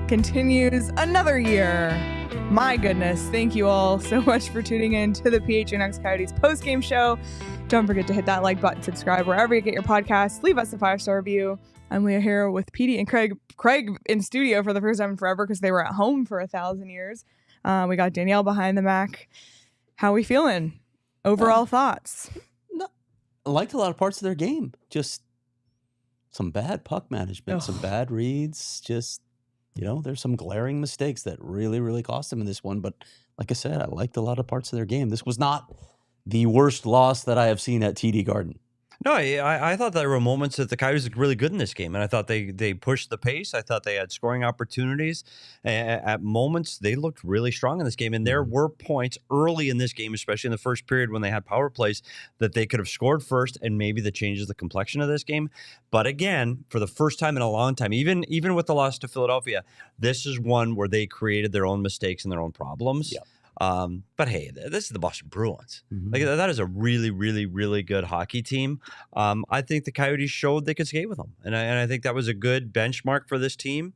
Continues another year. My goodness, thank you all so much for tuning in to the PHNX Coyotes Postgame Show. Don't forget to hit that like button, subscribe wherever you get your podcasts. Leave us a 5-star review. I'm Leah here with Petey and Craig. Craig in studio for the first time in forever because they were at home for 1,000 years. We got Danielle behind the Mac. How we feeling? Overall thoughts? I liked a lot of parts of their game. Just some bad puck management, some bad reads, just... there's some glaring mistakes that really, really cost them in this one. But like I said, I liked a lot of parts of their game. This was not the worst loss that I have seen at TD Garden. No, I thought there were moments that the Coyotes looked really good in this game, and I thought they pushed the pace. I thought they had scoring opportunities. At moments, they looked really strong in this game, and there were points early in this game, especially in the first period when they had power plays, that they could have scored first, and maybe that changes the complexion of this game. But again, for the first time in a long time, even with the loss to Philadelphia, this is one where they created their own mistakes and their own problems. Yep. But hey, this is the Boston Bruins. Like that is a really, really, really good hockey team. I think the Coyotes showed they could skate with them, and I think that was a good benchmark for this team.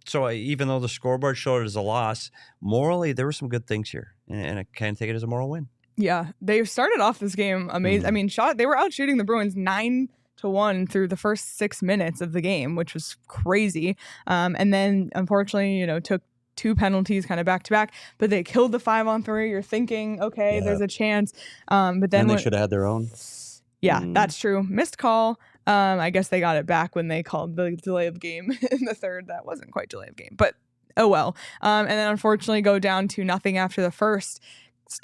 So even though the scoreboard showed it as a loss, morally there were some good things here, and I can't take it as a moral win. Yeah, they started off this game amazing. I mean, they were out shooting the Bruins 9-1 through the first 6 minutes of the game, which was crazy. And then unfortunately, took 2 penalties kind of back to back, but they killed the 5-on-3. You're thinking, okay, there's a chance. But then they should have had their own. Yeah, that's true. Missed call. I guess they got it back when they called the delay of game in the third. That wasn't quite delay of game, but oh well. And then unfortunately go down to nothing after the first.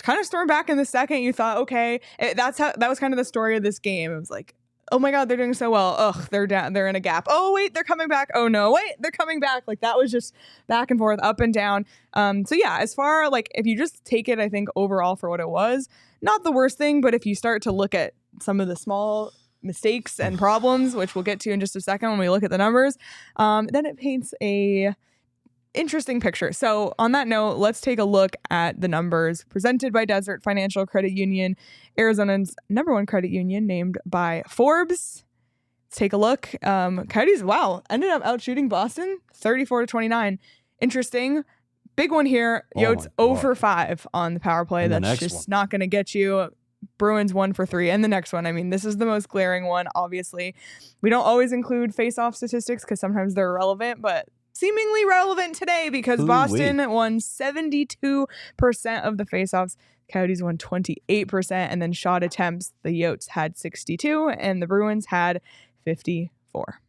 Kind of storm back in the second. You thought, okay, that was kind of the story of this game. It was like, oh my God, they're doing so well. Ugh, they're down. They're in a gap. Oh wait, they're coming back. Oh no, wait, they're coming back. Like that was just back and forth, up and down. So yeah, as far like if you just take it, I think overall for what it was, not the worst thing. But if you start to look at some of the small mistakes and problems, which we'll get to in just a second when we look at the numbers, then it paints a interesting picture. So on that note, let's take a look at the numbers presented by Desert Financial Credit Union, Arizona's #1 credit union, named by Forbes. Let's take a look. Coyotes, ended up out shooting Boston 34-29. Interesting. Big one here. Yotes 0 for 5 on the power play. And that's just not going to get you. Bruins 1 for 3. And the next one, I mean, this is the most glaring one, obviously. We don't always include face-off statistics because sometimes they're irrelevant, but seemingly relevant today because Boston won 72% of the faceoffs. Coyotes won 28%, and then shot attempts, the Yotes had 62 and the Bruins had 54.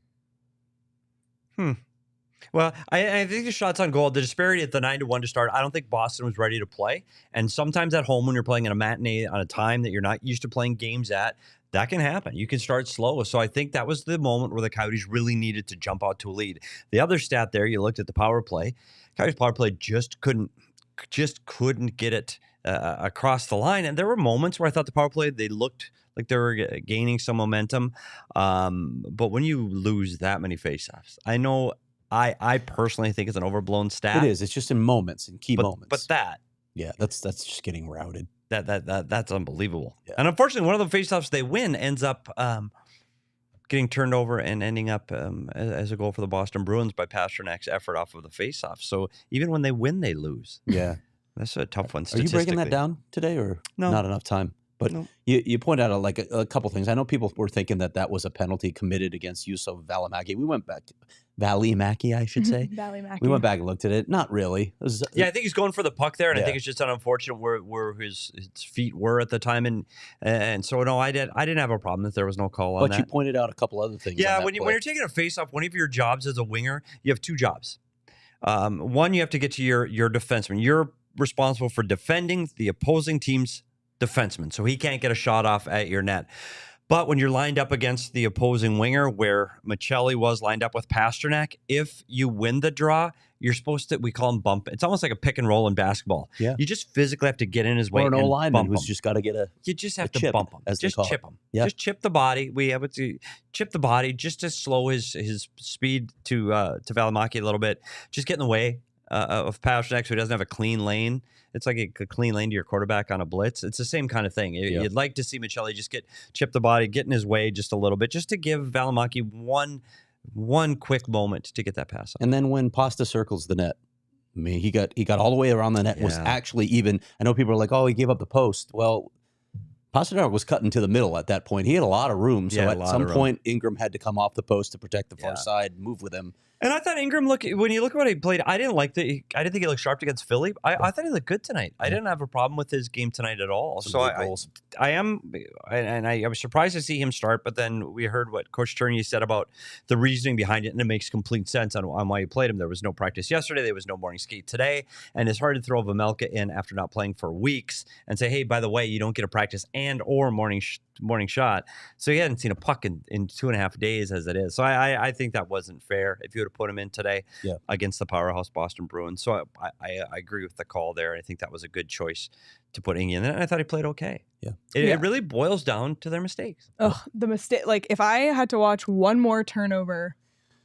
Well, I think the shots on goal, the disparity at the 9-1 to start, I don't think Boston was ready to play. And sometimes at home when you're playing in a matinee on a time that you're not used to playing games at, that can happen. You can start slow. So I think that was the moment where the Coyotes really needed to jump out to a lead. The other stat there, you looked at the power play. Coyotes power play just couldn't get it across the line. And there were moments where I thought the power play, they looked like they were gaining some momentum. But when you lose that many faceoffs, I know I personally think it's an overblown stat. It is. It's just in moments, in key moments. But that's just getting routed. That's unbelievable. Yeah. And unfortunately, one of the faceoffs they win ends up getting turned over and ending up as a goal for the Boston Bruins by Pastrňák's effort off of the faceoff. So even when they win, they lose. Yeah. That's a tough one. Are you breaking that down today or not enough time? But you point out a couple things. I know people were thinking that was a penalty committed against Juuso Välimäki. We went back to Välimäki, I should say. Välimäki. We went back and looked at it. Not really. I think he's going for the puck there, and I think it's just unfortunate where his feet were at the time, and so no, I didn't have a problem that there was no call on that. But you pointed out a couple other things. Yeah, when you're taking a face-off, one of your jobs as a winger, you have 2 jobs. One, you have to get to your defenseman. Your responsible for defending the opposing team's defenseman, so he can't get a shot off at your net. But when you're lined up against the opposing winger, where Maccelli was lined up with Pastrňák, if you win the draw, you're supposed to, we call him bump. It's almost like a pick and roll in basketball. Yeah. You just physically have to get in his way. Or an and O-lineman bump who's him. just got to get a You just have to chip, bump him. as they Just call chip it. him. Yeah. Just chip the body. We have to chip the body just to slow his speed to Valimaki a little bit. Just get in the way of Pastrňák so he doesn't have a clean lane. It's like a clean lane to your quarterback on a blitz. It's the same kind of thing. You'd like to see Maccelli just chip the body, get in his way just a little bit, just to give Valimaki one quick moment to get that pass on. And then when Pasta circles the net, I mean, he got all the way around the net. Was actually even. I know people are like, "Oh, he gave up the post." Well, Pastrňák was cutting to the middle at that point. He had a lot of room. So at some point, Ingram had to come off the post to protect the far side, move with him. And I thought Ingram when you look at what he played, I didn't think he looked sharp against Philly. I thought he looked good tonight. I didn't have a problem with his game tonight at all. Some So I was surprised to see him start, but then we heard what Coach Turney said about the reasoning behind it, and it makes complete sense on why he played him. There was no practice yesterday. There was no morning skate today. And it's hard to throw Vejmelka in after not playing for weeks and say, hey, by the way, you don't get a practice and or morning shot. So he hadn't seen a puck in 2.5 days as it is. So I think that wasn't fair if you would have put him in today against the powerhouse Boston Bruins. So I agree with the call there. I think that was a good choice to put Ingy in there. And I thought he played okay. Yeah. It really boils down to their mistakes. Oh, the mistake. Like, if I had to watch one more turnover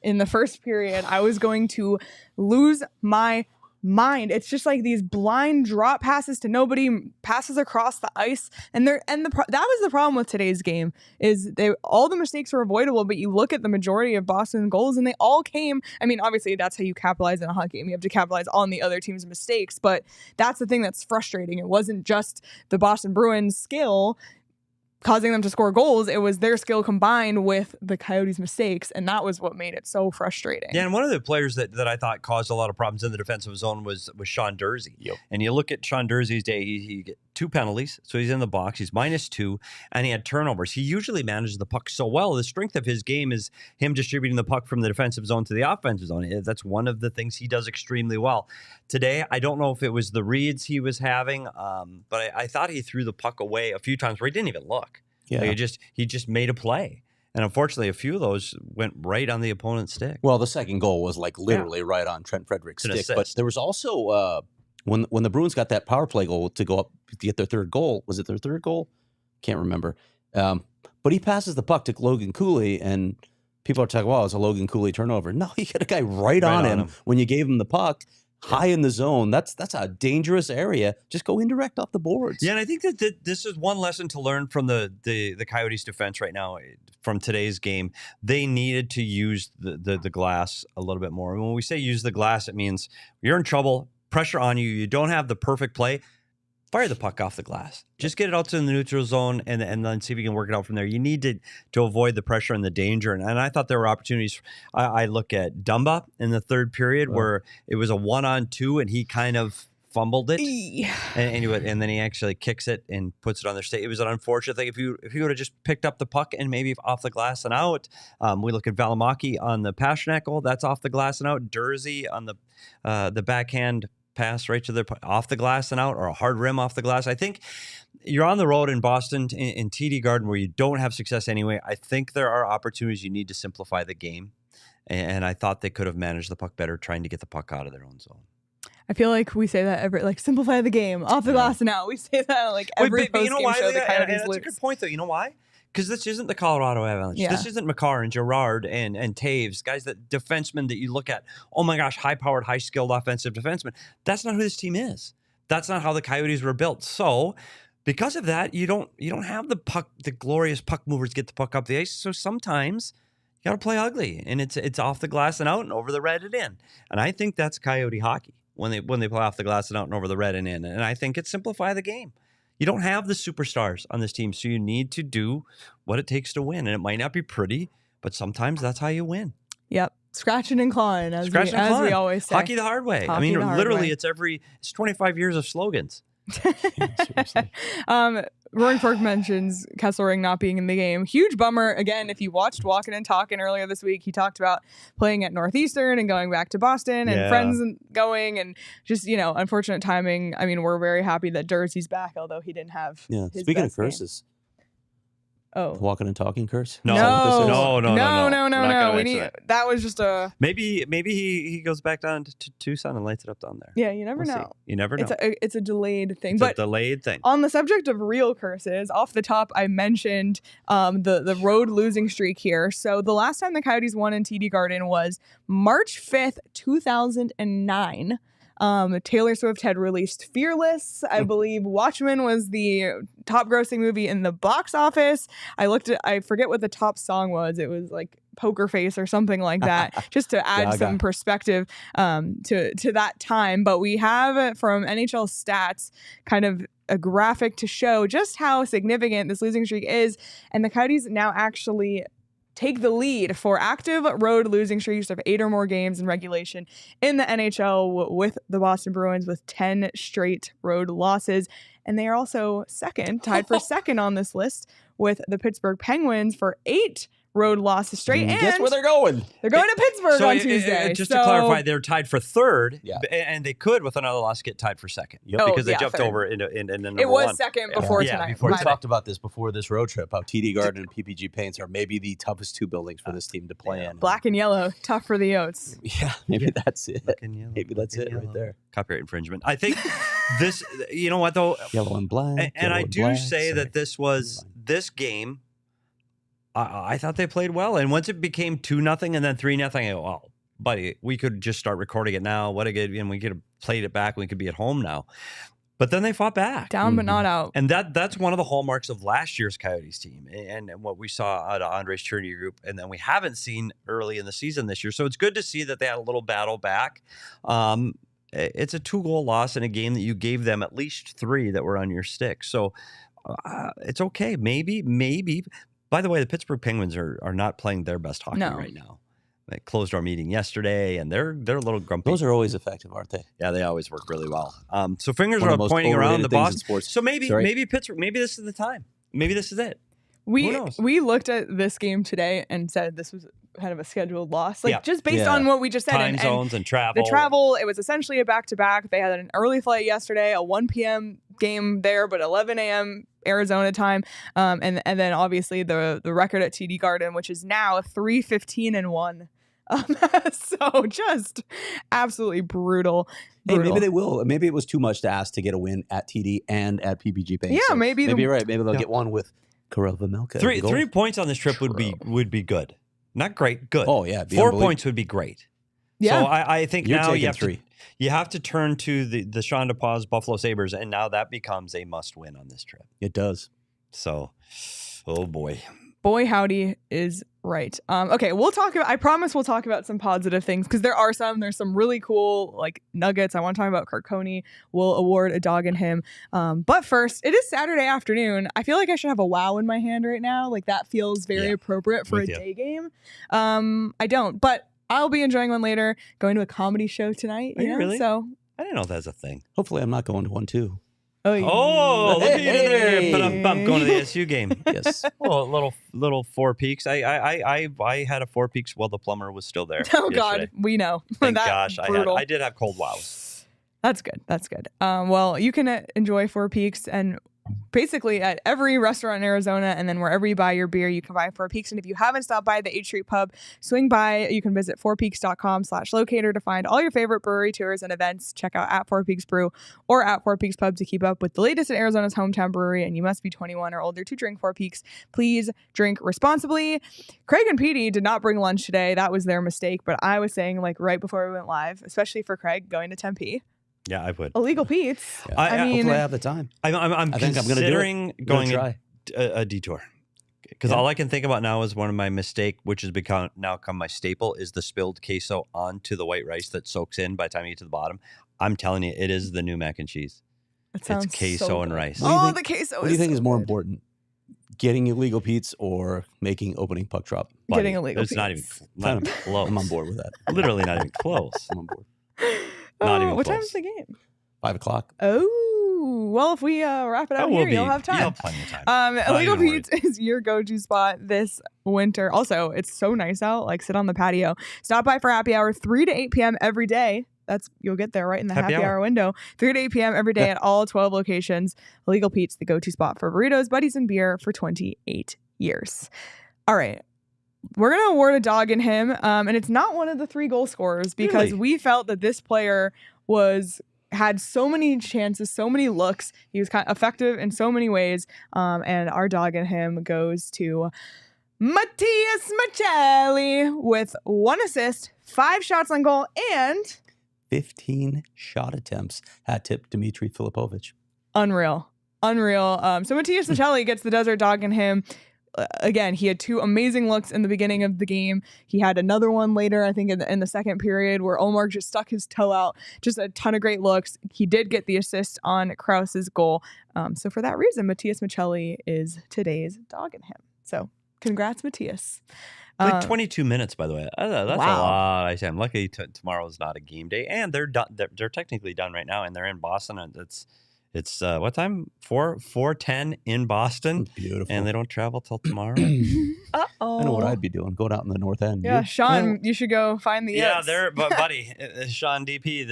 in the first period, I was going to lose my mind. It's just like these blind drop passes to nobody, passes across the ice, and that was the problem with today's game. Is all the mistakes were avoidable, but you look at the majority of Boston goals, and they all came. I mean, obviously that's how you capitalize in a hockey game. You have to capitalize on the other team's mistakes, but that's the thing that's frustrating. It wasn't just the Boston Bruins' skill causing them to score goals. It was their skill combined with the Coyotes' mistakes, and that was what made it so frustrating. Yeah, and one of the players that I thought caused a lot of problems in the defensive zone was Sean Durzi. Yep. And you look at Sean Durzi's day, he get 2 penalties, so he's in the box. He's -2, and he had turnovers. He usually manages the puck so well. The strength of his game is him distributing the puck from the defensive zone to the offensive zone. That's one of the things he does extremely well. Today, I don't know if it was the reads he was having, but I thought he threw the puck away a few times where he didn't even look. Yeah, like he just made a play, and unfortunately, a few of those went right on the opponent's stick. Well, the second goal was like literally right on Trent Frederick's stick. But there was also when the Bruins got that power play goal to go up to get their third goal. Was it their third goal? Can't remember. But he passes the puck to Logan Cooley, and people are talking, "Wow, it's a Logan Cooley turnover." No, you got a guy right on him when you gave him the puck. High in the zone. That's a dangerous area. Just go indirect off the boards. Yeah, and I think that this is one lesson to learn from the Coyotes defense right now from today's game. They needed to use the glass a little bit more. And when we say use the glass, it means you're in trouble, pressure on you, you don't have the perfect play. Fire the puck off the glass. Just get it out to the neutral zone and then see if you can work it out from there. You need to avoid the pressure and the danger. And I thought there were opportunities. I look at Dumba in the third period where it was a 1-on-2 and he kind of fumbled it. And then he actually kicks it and puts it on their stick. It was an unfortunate thing. If you would have just picked up the puck and maybe off the glass and out. We look at Valimaki on the Pastrňák goal. That's off the glass and out. Durzi on the backhand pass right to the off the glass and out, or a hard rim off the glass. I think you're on the road in Boston in TD Garden where you don't have success anyway. I think there are opportunities you need to simplify the game, and I thought they could have managed the puck better trying to get the puck out of their own zone. I feel like we say that simplify the game off the glass and out. We say that like every post-game show. That's a good point though. You know why? Because this isn't the Colorado Avalanche. Yeah. This isn't Makar and Girard and Taves, guys defensemen that you look at, oh my gosh, high-powered, high-skilled offensive defensemen. That's not who this team is. That's not how the Coyotes were built. So because of that, you don't have the glorious puck movers get the puck up the ice. So sometimes you got to play ugly, and it's off the glass and out and over the red and in. And I think that's Coyote hockey when they play off the glass and out and over the red and in. And I think it simplify the game. You don't have the superstars on this team, so you need to do what it takes to win. And it might not be pretty, but sometimes that's how you win. Yep. Scratching and clawing, as we always say. Hockey the hard way. Literally, it's 25 years of slogans. Seriously. Roaring Fork mentions Kesselring not being in the game. Huge bummer. Again, if you watched Walking and Talking earlier this week, he talked about playing at Northeastern and going back to Boston and friends going and just, unfortunate timing. I mean, we're very happy that Jersey's back, although he didn't have his Speaking of best game. curses. Oh. Walking and Talking curse? No. That was just a... Maybe he goes back down to Tucson and lights it up down there. Yeah, you never know. You never know. It's a delayed thing. It's but a delayed thing. On the subject of real curses, off the top, I mentioned the road losing streak here. So the last time the Coyotes won in TD Garden was March 5th, 2009. Taylor Swift had released Fearless. I believe Watchmen was the top grossing movie in the box office. I forget what the top song was. It was like Poker Face or something like that, just to add some perspective to that time. But we have from NHL Stats kind of a graphic to show just how significant this losing streak is. And the Coyotes now actually take the lead for active road losing streaks of 8 or more games in regulation in the NHL with the Boston Bruins with 10 straight road losses. And they are also tied for second on this list with the Pittsburgh Penguins for 8 road losses straight. And guess where they're going? They're going to Pittsburgh on Tuesday. Just to clarify, they're tied for third, and they could, with another loss, get tied for second. Because they jumped over into number one. It was second before tonight. We talked about this before this road trip, how TD Garden and PPG Paints are maybe the toughest 2 buildings for this team to play in. Black and yellow, tough for the Yotes. Yeah, maybe that's it. Maybe that's it right there. Copyright infringement. I think this, you know what, though? Yellow and black. And I do say that this game, I thought they played well. And once it became 2-0 and then 3-0, I go, well, buddy, we could just start recording it now. What a good, we could have played it back. We could be at home now. But then they fought back. Down but not out. And that's one of the hallmarks of last year's Coyotes team and what we saw out of Andre's Trinity group. And then we haven't seen early in the season this year. So it's good to see that they had a little battle back. It's a 2-goal loss in a game that you gave them at least 3 that were on your stick. So it's okay. Maybe. By the way, the Pittsburgh Penguins are not playing their best hockey right now. They closed our meeting yesterday, and they're a little grumpy. Those are always effective, aren't they? Yeah, they always work really well. So fingers are pointing around the Boston. So maybe Pittsburgh. Maybe this is the time. Maybe this is it. Who knows? We looked at this game today and said this was kind of a scheduled loss, just based on what we just said. Time zones and travel. The travel, it was essentially a back-to-back. They had an early flight yesterday, a 1 p.m. game there, but 11 a.m. Arizona time, and then obviously the record at TD Garden, which is now 3-15-1. So just absolutely brutal. Hey, maybe they will. Maybe it was too much to ask to get a win at TD and at PPG Paints. Yeah, maybe you're right. Maybe they'll get one with Karova Milka. 3 points on this trip would be good. Not great, good. Oh yeah, 4 points would be great. Yeah. So I think you're now you have 3. You have to turn to the Sean DePaws Buffalo Sabres, and now that becomes a must-win on this trip. It does. So, oh boy. Boy, howdy is right. Okay, I promise we'll talk about some positive things, because there's some really cool nuggets. I want to talk about Carcone. We'll award a dog in him. But first, it is Saturday afternoon. I feel like I should have a wow in my hand right now. That feels very appropriate for a day game. I don't, but I'll be enjoying one later. Going to a comedy show tonight. Are you really? So I didn't know that's a thing. Hopefully, I'm not going to one too. Oh, look at you there! But I'm going to the SU game. Yes. Well, little Four Peaks. I had a Four Peaks while the plumber was still there. Oh yesterday. God, we know. Thank gosh, I did have cold wows. That's good. Well, you can enjoy Four Peaks and basically at every restaurant in Arizona, and then wherever you buy your beer, you can buy Four Peaks. And if you haven't stopped by the 8th Street Pub, swing by. You can visit fourpeaks.com/locator to find all your favorite brewery tours and events. Check out at Four Peaks Brew or at Four Peaks Pub to keep up with the latest in Arizona's hometown brewery. And you must be 21 or older to drink Four Peaks. Please drink responsibly. Craig and Petey did not bring lunch today. That was their mistake. But I was saying right before we went live, especially for Craig going to Tempe. Yeah, I would. Illegal Pete's. Yeah. I mean, hopefully I have the time. I'm considering going a detour, because all I can think about now is one of my mistake, which has become my staple, is the spilled queso onto the white rice that soaks in by the time you get to the bottom. I'm telling you, it is the new mac and cheese. It sounds it's queso so and good. rice. The queso. What do you think is more important? Getting illegal Pete's or making opening puck drop? Getting illegal Pete's. It's not even close. I'm on board with that. Literally not even close. I'm on board. Not even what close. time's the game? 5 o'clock. Oh. Ooh, well, if we wrap it up here, you'll have time. You'll have plenty of time. Illegal Pete's is your go-to spot this winter. Also, it's so nice out. Like, sit on the patio. Stop by for happy hour 3 to 8 p.m. every day. You'll get there right in the happy hour window. 3 to 8 p.m. every day at all 12 locations. Illegal Pete's, the go-to spot for burritos, buddies, and beer for 28 years. All right. We're going to award a dog in him. And it's not one of the 3 goal scorers because we felt that this player had so many chances, so many looks. He was kind of effective in so many ways. And our dog in him goes to Matias Maccelli with 1 assist, 5 shots on goal, and 15 shot attempts. Hat tip Dmitry Filipovich. Unreal. So Matias Maccelli gets the desert dog in him. Again, he had 2 amazing looks in the beginning of the game. He had another one later, I think, in the second period where Omar just stuck his toe out. Just a ton of great looks. He did get the assist on Crouse's goal. So for that reason, Matias Maccelli is today's dog in him. So congrats, Matias. Like 22 minutes, by the way. That's a lot. I say I'm lucky tomorrow is not a game day, and they're done. They're technically done right now, and they're in Boston. And it's what time? 4:10 in Boston. Beautiful. And they don't travel till tomorrow. Uh-oh. I know what I'd be doing. Going out in the North End. Yeah, Sean, you should go find the Yeah, Yotes. they're buddy, Sean DP.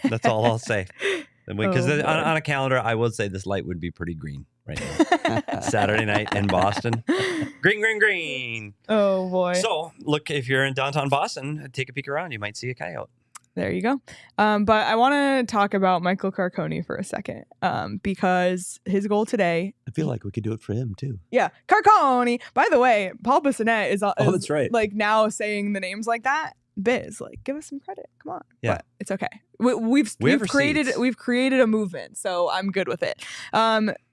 That's all I'll say. Because on a calendar, I would say this light would be pretty green right now. Saturday night in Boston. Green. Oh, boy. So, look, if you're in downtown Boston, take a peek around. You might see a coyote. There you go. But I want to talk about Michael Carcone for a second because his goal today. I feel like we could do it for him, too. Yeah. Carcone. By the way, Paul Bissonnette is that's right. Like now saying the names like that. Biz, like, give us some credit. Come on. Yeah. But it's okay. We've created a movement, so I'm good with it.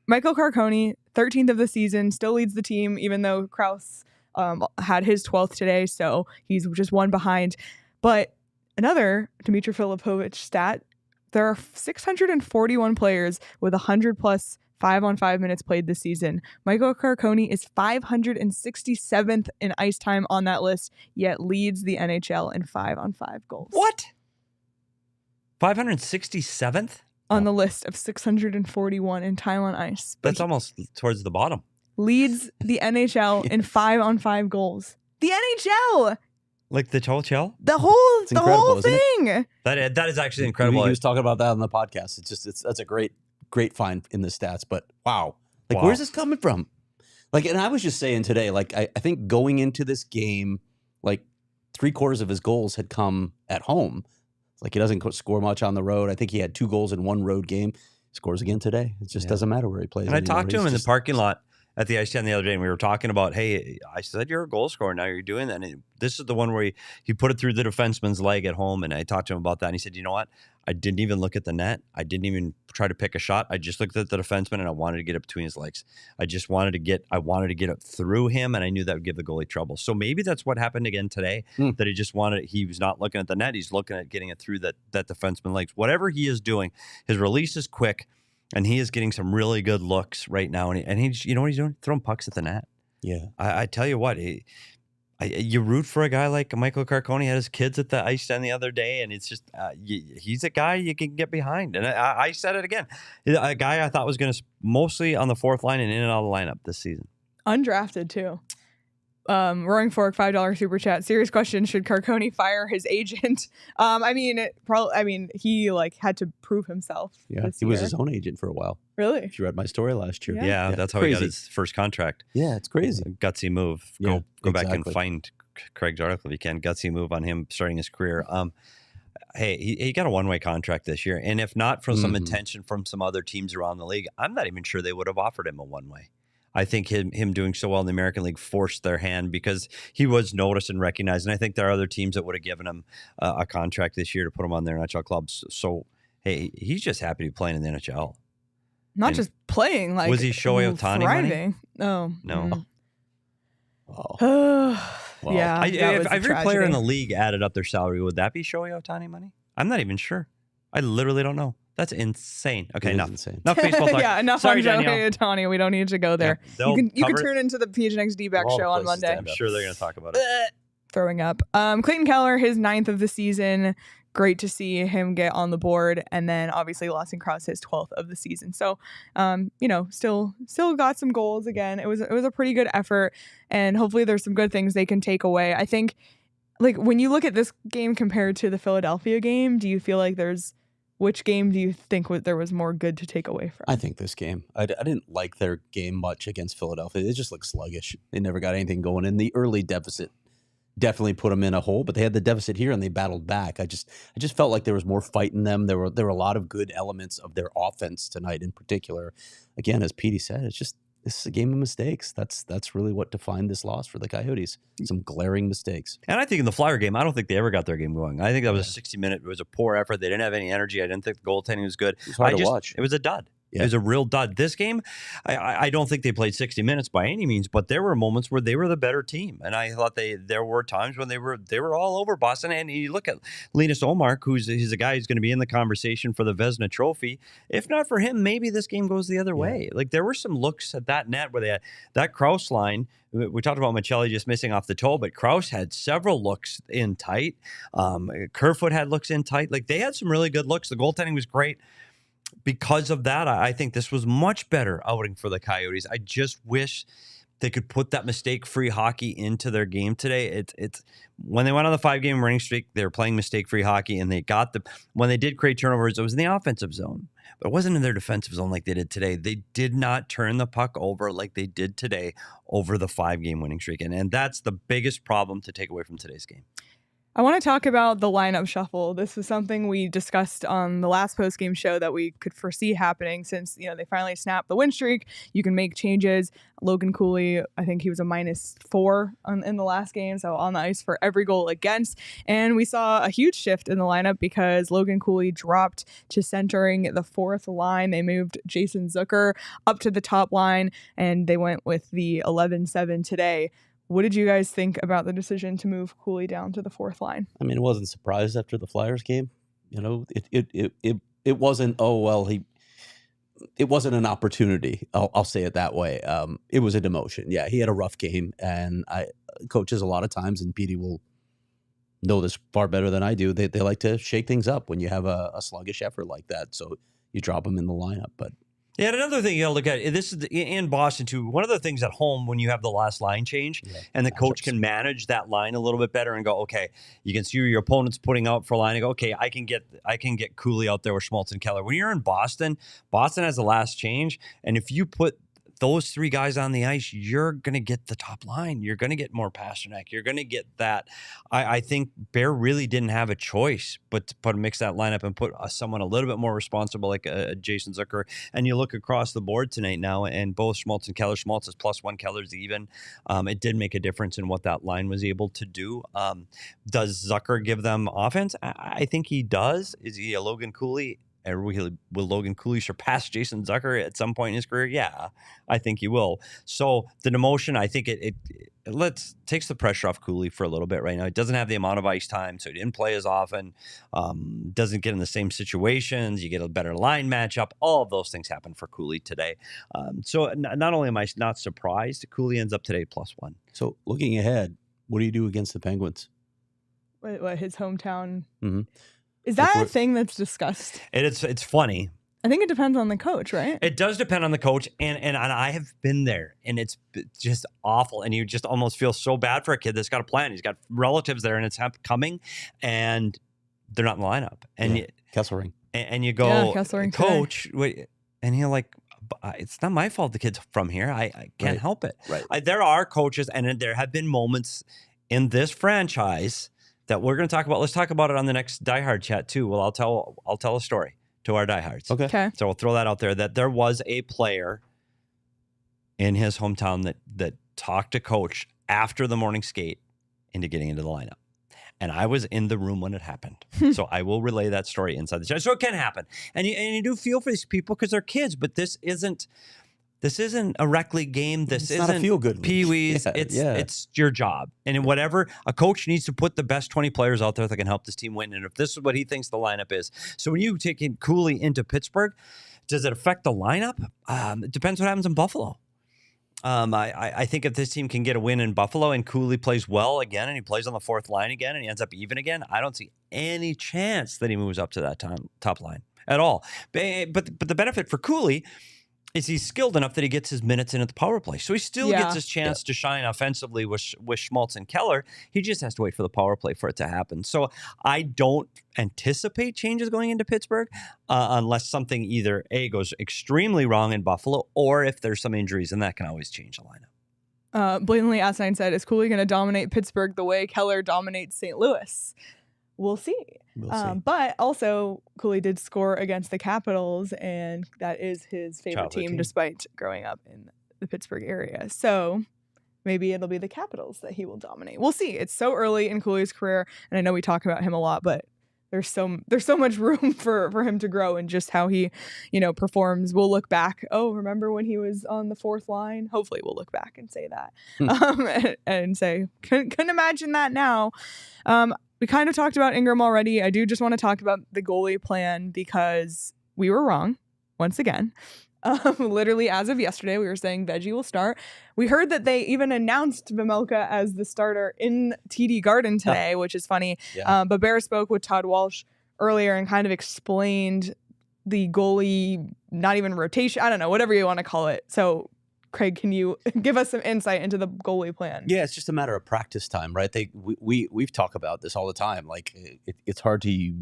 Michael Carcone, 13th of the season, still leads the team, even though Crouse had his 12th today, so he's just 1 behind. But another Dmitry Filipovich stat, there are 641 players with 100+ 5-on-5 minutes played this season. Michael Carcone is 567th in ice time on that list, yet leads the NHL in 5-on-5 goals. What? 567th? On the list of 641 in time on ice. That's almost towards the bottom. Leads the NHL in 5-on-5 goals. The NHL! Like the Chochel? The whole thing! That is actually incredible. He was talking about that on the podcast. That's a great find in the stats, but wow. Where's this coming from? And I was just saying today, I think going into this game, 3/4 of his goals had come at home. He doesn't score much on the road. I think he had 2 goals in 1 road game. Scores again today. It just doesn't matter where he plays. And I talked to him in the parking lot at the ice stand the other day, and we were talking about, hey, I said, you're a goal scorer. Now you're doing that. And this is the one where he put it through the defenseman's leg at home. And I talked to him about that. And he said, you know what? I didn't even look at the net. I didn't even try to pick a shot. I just looked at the defenseman and I wanted to get it between his legs. I wanted to get it through him, and I knew that would give the goalie trouble. So maybe that's what happened again today, that he was not looking at the net. He's looking at getting it through that defenseman legs. Whatever he is doing, his release is quick. And he is getting some really good looks right now. And he's, you know what he's doing? Throwing pucks at the net. Yeah. I tell you what, you root for a guy like Michael Carcone. Had his kids at the ice stand the other day, and it's just, he's a guy you can get behind. And I said it again. A guy I thought was going to mostly on the 4th line and in and out of the lineup this season. Undrafted, too. Roaring Fork, $5 super chat. Serious question: should Carcone fire his agent? He had to prove himself. Yeah, he was his own agent for a while. Really? If you read my story last year. Yeah, that's how he got his first contract. Yeah, it's crazy. Gutsy move. Go back and find Craig's article if you can. Gutsy move on him starting his career. Hey, he got a one-way contract this year, and if not for some attention from some other teams around the league, I'm not even sure they would have offered him a one-way. I think him doing so well in the American League forced their hand because he was noticed and recognized. And I think there are other teams that would have given him a contract this year to put him on their NHL clubs. So, hey, he's just happy to be playing in the NHL. Not just playing, was he Shohei Ohtani thriving? Money? No. Well, yeah. If every player in the league added up their salary, would that be Shohei Ohtani money? I'm not even sure. I literally don't know. That's insane. Okay, enough. Enough baseball talk. Yeah, enough Sorry, on Shohei Ohtani. We don't need to go there. Yeah, you can turn into the PHNX D-back show on Monday. I'm sure they're going to talk about it. throwing up. Clayton Keller, his 9th of the season. Great to see him get on the board. And then obviously Lawson Crouse, his 12th of the season. So, still got some goals again. It was a pretty good effort, and hopefully there's some good things they can take away. I think, like, when you look at this game compared to the Philadelphia game, do you feel like which game do you think there was more good to take away from? I think this game. I didn't like their game much against Philadelphia. It just looked sluggish. They never got anything going. In the early deficit definitely put them in a hole, but they had the deficit here and they battled back. I just felt like there was more fight in them. There were a lot of good elements of their offense tonight in particular. Again, as Petey said, this is a game of mistakes. That's really what defined this loss for the Coyotes. Some glaring mistakes. And I think in the Flyer game, I don't think they ever got their game going. I think that was a 60-minute. It was a poor effort. They didn't have any energy. I didn't think the goaltending was good. It was hard to watch. It was a dud. Yeah. It was a real dud. This game, I don't think they played 60 minutes by any means, but there were moments where they were the better team, and I thought there were times when they were all over Boston. And you look at Linus Ullmark, he's a guy who's going to be in the conversation for the Vezina Trophy. If not for him, maybe this game goes the other way. Like, there were some looks at that net where they had that Crouse line. We talked about Maccelli just missing off the toe, but Crouse had several looks in tight. Kerfoot had looks in tight. Like, they had some really good looks. The goaltending was great. Because of that, I think this was much better outing for the Coyotes. I just wish they could put that mistake-free hockey into their game today. It's when they went on the 5-game winning streak, they were playing mistake-free hockey, and when they did create turnovers, it was in the offensive zone. But it wasn't in their defensive zone like they did today. They did not turn the puck over like they did today over the 5-game winning streak. And that's the biggest problem to take away from today's game. I want to talk about the lineup shuffle. This was something we discussed on the last postgame show that we could foresee happening since, they finally snapped the win streak. You can make changes. Logan Cooley, I think he was a -4 in the last game, so on the ice for every goal against. And we saw a huge shift in the lineup because Logan Cooley dropped to centering the 4th line. They moved Jason Zucker up to the top line, and they went with the 11-7 today. What did you guys think about the decision to move Cooley down to the 4th line? I mean, it wasn't surprised after the Flyers game. It wasn't. Oh well, it wasn't an opportunity. I'll say it that way. It was a demotion. Yeah, he had a rough game, and coaches a lot of times, and Petey will know this far better than I do. They like to shake things up when you have a sluggish effort like that. So you drop him in the lineup, but. Yeah, and another thing you got to look at, this is in Boston too. One of the things at home when you have the last line change and the coach can manage that line a little bit better and go, okay, you can see your opponent's putting out for a line and go, okay, I can get Cooley out there with Schmaltz and Keller. When you're in Boston has the last change, and if you put those 3 guys on the ice, you're going to get the top line. You're going to get more Pastrňák. You're going to get that. I think Bear really didn't have a choice but to mix that lineup and put someone a little bit more responsible like Jason Zucker. And you look across the board tonight now, and both Schmaltz and Keller, Schmaltz is +1, Keller's even. It did make a difference in what that line was able to do. Does Zucker give them offense? I think he does. Is he a Logan Cooley? Will Logan Cooley surpass Jason Zucker at some point in his career? Yeah, I think he will. So the demotion, I think it takes the pressure off Cooley for a little bit right now. It doesn't have the amount of ice time, so he didn't play as often. Doesn't get in the same situations. You get a better line matchup. All of those things happen for Cooley today. So not only am I not surprised, Cooley ends up today +1. So looking ahead, what do you do against the Penguins? What his hometown? Mm-hmm. Is that a thing that's discussed? It's funny. I think it depends on the coach, right? It does depend on the coach, and I have been there, and it's just awful, and you just almost feel so bad for a kid that's got a plan. He's got relatives there, and it's coming, and they're not in the lineup. And Kesselring. And you go, Coach, wait, and you're like, it's not my fault the kid's from here. I can't help it. Right. There are coaches, and there have been moments in this franchise that we're going to talk about. Let's talk about it on the next Die Hard chat too. Well, I'll tell a story to our diehards. Okay. So we'll throw that out there that there was a player in his hometown that talked to coach after the morning skate into getting into the lineup. And I was in the room when it happened. So I will relay that story inside the chat. So it can happen. And you do feel for these people because they're kids, but this isn't a rec league game. This isn't not a feel-good Pee-wees. It's your job. And whatever, a coach needs to put the best 20 players out there that can help this team win. And if this is what he thinks the lineup is. So when you take in Cooley into Pittsburgh, does it affect the lineup? It depends what happens in Buffalo. I think if this team can get a win in Buffalo and Cooley plays well again and he plays on the fourth line again and he ends up even again, I don't see any chance that he moves up to that top line at all. But the benefit for Cooley is he's skilled enough that he gets his minutes in at the power play. So he still gets his chance to shine offensively with Schmaltz and Keller. He just has to wait for the power play for it to happen. So I don't anticipate changes going into Pittsburgh unless something either A, goes extremely wrong in Buffalo, or if there's some injuries, and that can always change the lineup. Blatantly Asinine said, is Cooley going to dominate Pittsburgh the way Keller dominates St. Louis? We'll see. But also, Cooley did score against the Capitals, and that is his favorite team, despite growing up in the Pittsburgh area. So maybe it'll be the Capitals that he will dominate. We'll see. It's so early in Cooley's career, and I know we talk about him a lot, but there's so much room for him to grow and just how he, performs. We'll look back. Oh, remember when he was on the fourth line? Hopefully we'll look back and say that and say, couldn't imagine that now. We kind of talked about Ingram already. I do just want to talk about the goalie plan because we were wrong once again. Literally, as of yesterday, we were saying Veggie will start. We heard that they even announced Vejmelka as the starter in TD Garden today, which is funny. Yeah. But Bear spoke with Todd Walsh earlier and kind of explained the goalie, not even rotation, I don't know, whatever you want to call it. So, Craig, can you give us some insight into the goalie plan? Yeah, it's just a matter of practice time, right? We've talked about this all the time. Like, it's hard to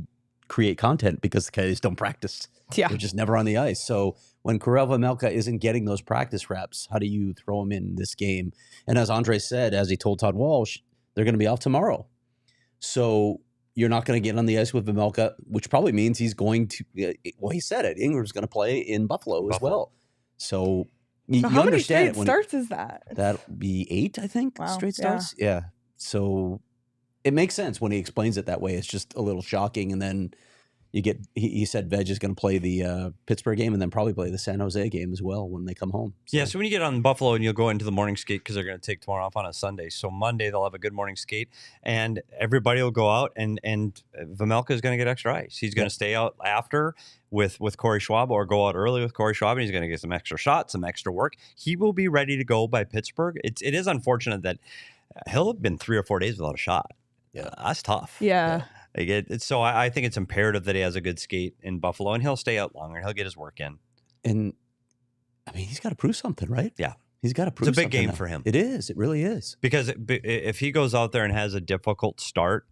create content because the Coyotes don't practice. Yeah. They're just never on the ice. So when Karel Vejmelka isn't getting those practice reps, how do you throw him in this game? And as Andre said, as he told Todd Walsh, they're going to be off tomorrow. So you're not going to get on the ice with Vejmelka, which probably means he's going to, well, he said it, Ingram's going to play in Buffalo as well. So you how many understand straight starts is that? That'll be 8, I think, straight starts. Yeah. So it makes sense when he explains it that way. It's just a little shocking. And then you get, he said Veg is going to play the Pittsburgh game and then probably play the San Jose game as well when they come home. So. Yeah, so when you get on Buffalo and you'll go into the morning skate because they're going to take tomorrow off on a Sunday. So Monday they'll have a good morning skate and everybody will go out and Vejmelka is going to get extra ice. He's going to stay out after with Corey Schwab or go out early with Corey Schwab and he's going to get some extra shots, some extra work. He will be ready to go by Pittsburgh. It is unfortunate that he'll have been 3 or 4 days without a shot. Yeah, that's tough. Yeah. So I think it's imperative that he has a good skate in Buffalo, and he'll stay out longer. He'll get his work in. And, I mean, he's got to prove something, right? Yeah. He's got to prove something. It's a big game for him. It is. It really is. Because if he goes out there and has a difficult start,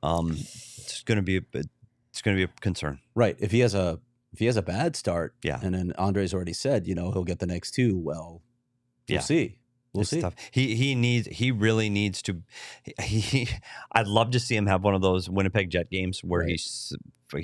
it's going to be a concern. Right. If he has a bad start, yeah. And then Andre's already said, he'll get the next 2. Well, we'll see. We'll see. Tough. He really needs to. I'd love to see him have one of those Winnipeg Jet games where he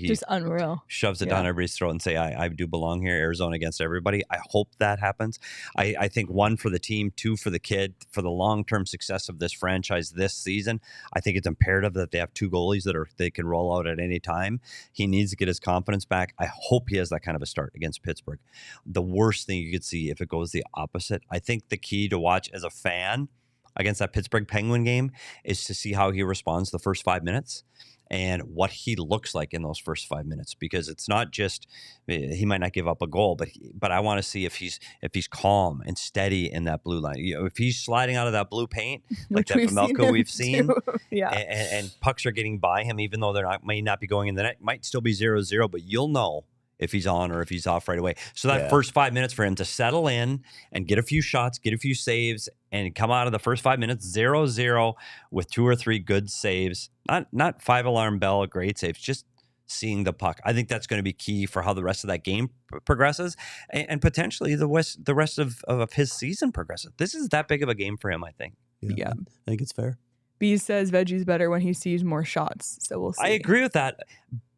just unreal shoves it down everybody's throat and say, I do belong here. Arizona against everybody. I hope that happens. I think 1 for the team, 2 for the kid, for the long-term success of this franchise this season. I think it's imperative that they have 2 goalies that they can roll out at any time. He needs to get his confidence back. I hope he has that kind of a start against Pittsburgh. The worst thing you could see if it goes the opposite. I think the key to watch as a fan against that Pittsburgh Penguin game is to see how he responds the first 5 minutes. And what he looks like in those first 5 minutes, because it's not just he might not give up a goal, but I want to see if he's calm and steady in that blue line. If he's sliding out of that blue paint like that Vejmelka we've seen, and pucks are getting by him, even though may not be going in the net, might still be 0-0, but you'll know if he's on or if he's off right away. So that first 5 minutes for him to settle in and get a few shots, get a few saves, and come out of the first 5 minutes 0-0 with 2 or 3 good saves. Not 5-alarm bell, great saves, just seeing the puck. I think that's going to be key for how the rest of that game progresses and potentially the rest of his season progresses. This is that big of a game for him, I think. Yeah. I think it's fair. B says Veggie's better when he sees more shots, so we'll see. I agree with that,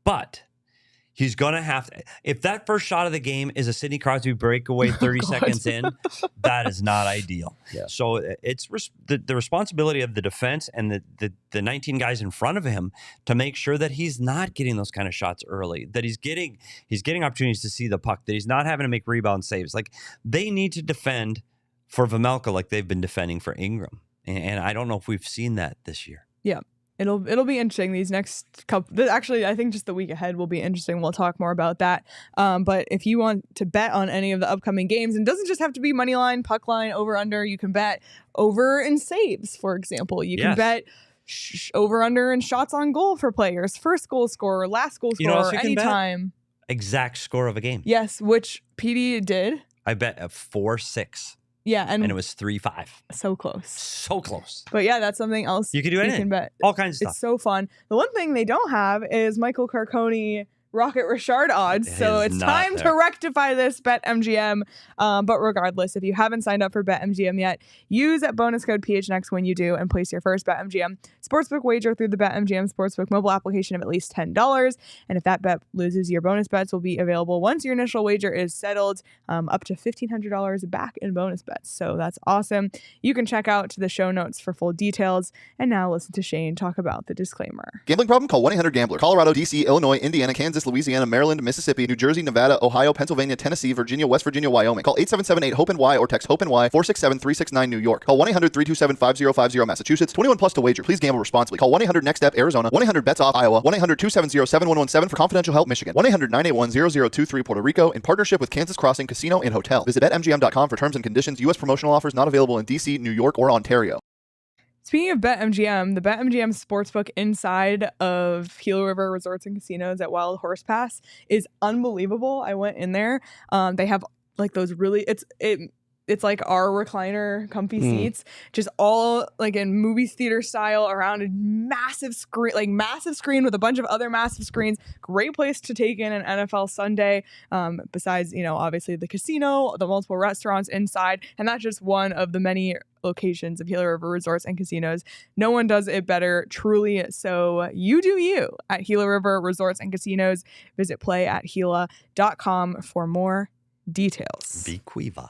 but he's going to have to, if that first shot of the game is a Sidney Crosby breakaway 30 seconds in, that is not ideal. Yeah. So it's the responsibility of the defense and the 19 guys in front of him to make sure that he's not getting those kind of shots early, that he's getting opportunities to see the puck, that he's not having to make rebound saves. Like, they need to defend for Vejmelka like they've been defending for Ingram. And I don't know if we've seen that this year. Yeah. it'll be interesting these next couple. Actually, I think just the week ahead will be interesting. We'll talk more about that. But if you want to bet on any of the upcoming games, and it doesn't just have to be money line, puck line, over under. You can bet over in saves, for example. You can bet over under in shots on goal for players, first goal scorer, last goal scorer, anytime. Exact score of a game. Yes, which PD did. I bet a 4-6. Yeah, and it was 3-5. So close. So close. But yeah, that's something else you can do. Anything. You can bet. All kinds of stuff. It's so fun. The one thing they don't have is Michael Carcone Rocket Richard odds. So it's time to rectify this, BetMGM. But regardless, if you haven't signed up for BetMGM yet, use bonus code PHNX when you do and place your first BetMGM sportsbook wager through the BetMGM Sportsbook mobile application of at least $10. And if that bet loses, your bonus bets will be available once your initial wager is settled, up to $1,500 back in bonus bets. So that's awesome. You can check out the show notes for full details. And now listen to Shane talk about the disclaimer. Gambling problem? Call 1-800-GAMBLER. Colorado, D.C., Illinois, Indiana, Kansas, Louisiana, Maryland, Mississippi, New Jersey, Nevada, Ohio, Pennsylvania, Tennessee, Virginia, West Virginia, Wyoming. Call 877-8-HOPE-NY or text HOPE-NY 467-369 New York. Call 1-800-327-5050 Massachusetts. 21 plus to wager. Please gamble responsibly. Call 1-800-NEXT-STEP Arizona. 1-800-BETS-OFF Iowa. 1-800-270-7117 for confidential help Michigan. 1-800-981-0023 Puerto Rico in partnership with Kansas Crossing Casino and Hotel. Visit BetMGM.com for terms and conditions. U.S. promotional offers not available in D.C., New York, or Ontario. Speaking of BetMGM, the BetMGM Sportsbook inside of Gila River Resorts and Casinos at Wild Horse Pass is unbelievable. I went in there. They have like those really, it's like our recliner comfy seats, just all like in movie theater style around a massive screen with a bunch of other massive screens. Great place to take in an NFL Sunday. Besides, obviously the casino, the multiple restaurants inside, and that's just one of the many locations of Gila River Resorts and Casinos. No one does it better, truly. So you do you at Gila River Resorts and Casinos. Visit playatgila.com for more details. Be quiva.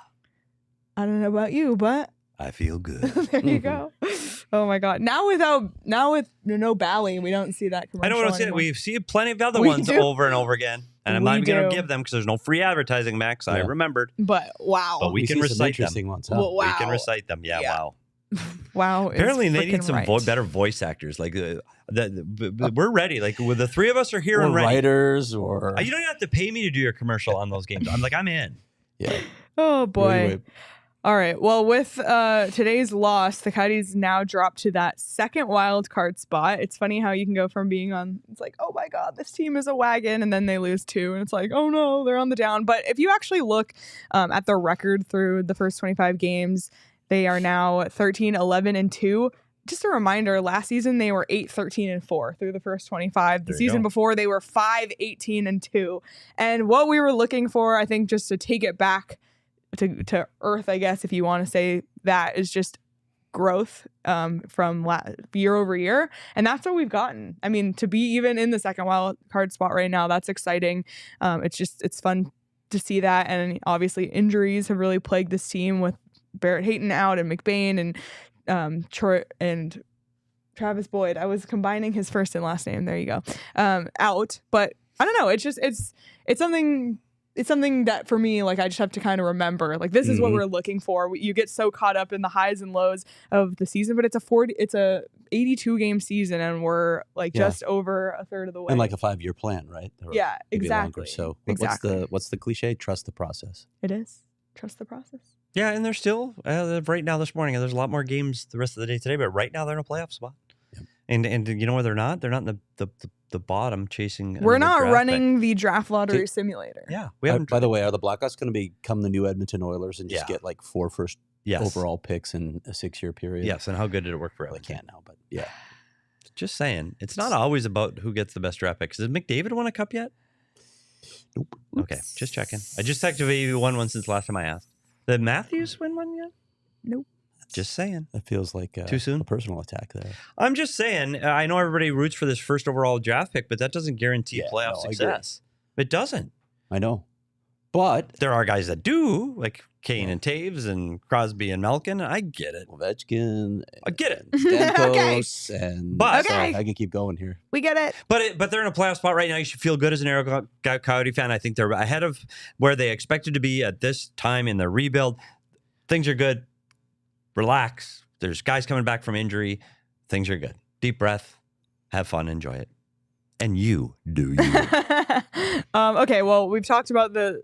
I don't know about you, but I feel good. There you go. Oh my God! Now with no bowing, we don't see that commercial. I know we don't see it. We see plenty of other ones over and over again, and I'm not even going to give them because there's no free advertising, Max. Yeah. I remembered. But wow, but we can recite them. Ones, huh? Well, wow. We can recite them. Yeah. Wow. Wow. Apparently, they need some better voice actors. Like we're ready. Like with the three of us are here and ready. Writers or you don't even have to pay me to do your commercial on those games. I'm in. Yeah. Oh boy. All right. Well, with today's loss, the Coyotes now drop to that second wild card spot. It's funny how you can go from being on, it's like, oh my God, this team is a wagon, and then they lose 2, and it's like, oh no, they're on the down. But if you actually look at their record through the first 25 games, they are now 13-11-2. Just a reminder, last season they were 8-13-4 through the first 25. The season before they were 5-18-2. And what we were looking for, I think, just to take it back to earth, I guess, if you want to say that, is just growth from year over year. And that's what we've gotten. I mean, to be even in the second wild card spot right now, that's exciting. It's fun to see that. And obviously injuries have really plagued this team with Barrett Hayton out and McBain and Troy and Travis Boyd. I was combining his first and last name. There you go. Out. But I don't know. It's something that for me, like, I just have to kind of remember, like, this is what we're looking for. You get so caught up in the highs and lows of the season, but it's a 82 game season, and we're like just over a third of the way. And like a 5-year plan, right? Or yeah, exactly. Longer. So exactly. what's the cliche? Trust the process. It is. Trust the process. Yeah, and they're still right now this morning. There's a lot more games the rest of the day today, but right now they're in a playoff spot. Yep. And you know where they're not? They're not in the bottom chasing. We're not running the draft lottery simulator. Yeah. By the way, are the Blackhawks going to become the new Edmonton Oilers and just get like 4 first overall picks in a 6-year period? Yes. And how good did it work for They can't now, but yeah. Just saying. It's not always about who gets the best draft picks. Has McDavid won a cup yet? Nope. Okay. Just checking. I just checked if he won one since last time I asked. Did Matthews win one yet? Nope. Just saying. It feels like too soon. A personal attack there. I'm just saying. I know everybody roots for this first overall draft pick, but that doesn't guarantee playoff success. It doesn't. I know. But there are guys that do, like Kane and Taves and Crosby and Malkin. I get it. Ovechkin. I get it. Stamkos and I can keep going here. We get it. But they're in a playoff spot right now. You should feel good as an Arizona Coyote fan. I think they're ahead of where they expected to be at this time in their rebuild. Things are good. Relax. There's guys coming back from injury. Things are good. Deep breath. have fun, enjoy it. And you do you. Okay, well, we've talked about the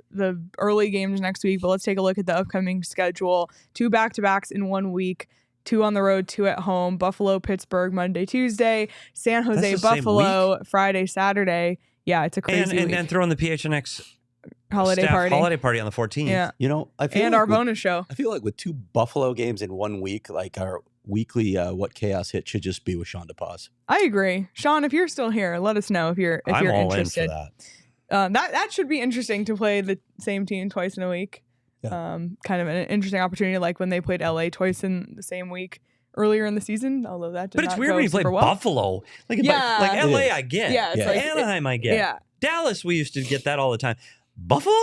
early games next week, but let's take a look at the upcoming schedule. 2 back-to-backs in 1 week, 2 on the road, 2 at home. Buffalo, Pittsburgh, Monday, Tuesday. San Jose, That's the same Buffalo, Friday, Saturday. Yeah, it's a crazy week. And throw in the PHNX holiday staff party. holiday party on the 14th. Yeah. You know, I feel And like our bonus show. I feel like with 2 Buffalo games in 1 week, like our weekly What Chaos hit should just be with Sean DePaz. I agree. Sean, if you're still here, let us know if you're I'm all interested. in for that. That should be interesting to play the same team twice in a week. Yeah. Kind of an interesting opportunity, like when they played LA twice in the same week earlier in the season. Although that did But it's not weird go when you play super well. Buffalo. Like Yeah. LA, It is. I get. Yeah, it's Yeah. like Anaheim, I get. Yeah, Dallas, we used to get that all the time. Buffalo?